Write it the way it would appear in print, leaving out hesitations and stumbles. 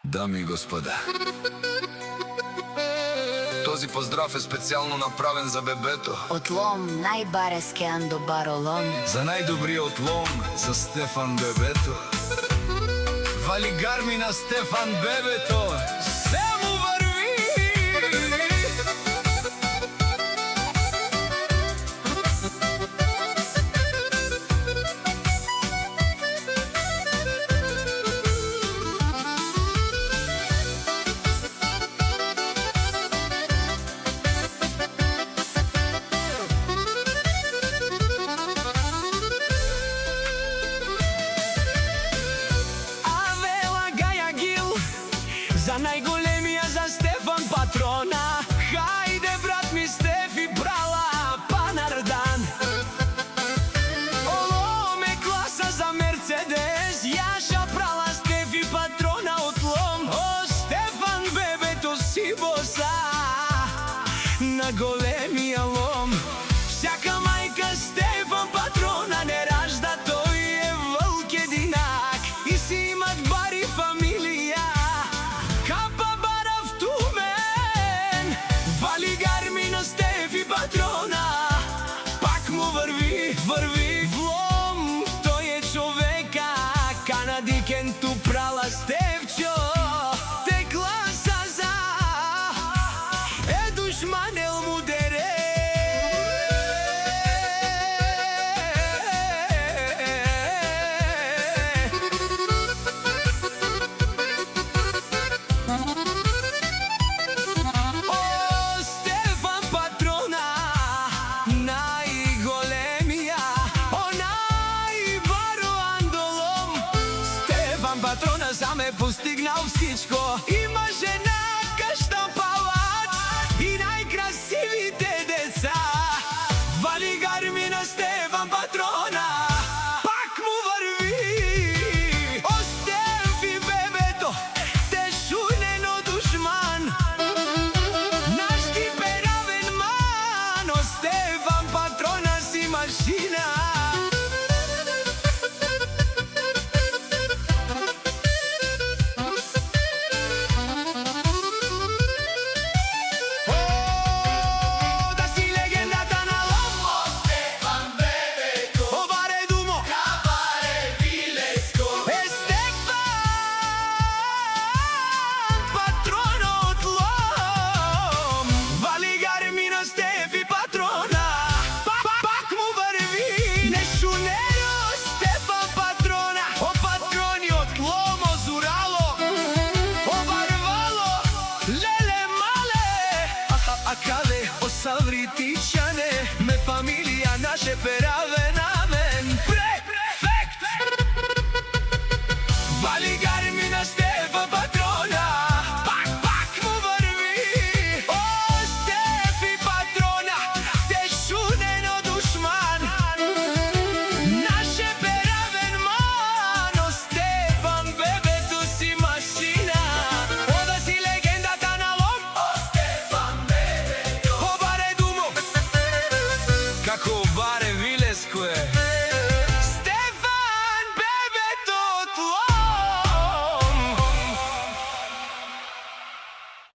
Дами и господа, този поздрав е специално направен за бебето. От Лом најбарески андо баролом. За најдобриот лом, за Стефан бебето. Вали гарми на Стефан бебето, се му върви. За најголемија, за Стефан патрона. Хајде брат ми Стефи, брала панардан. Олом е класа за Мерцедес, јаша прала Стефи патрона од Лом. О, Стефан бебето си боса на големија Лом. Всяка мајка Стефан патрона не ражда, тој е вълк единак. И си имат бари фамилија, патрона. Пак му върви в Лом, той е човека. Канадикен ту прала Стефчо, текла саза, е душманел му дере. Патрона сам е постигнал всичко. Има жена, каштампалач и најкрасивите деца. Вали гарми на Стефан патрона, пак му върви. О, Стефи бебето, те шунено душман, наш ти перавен ман. О, Стефан патрона си машина. Salvriti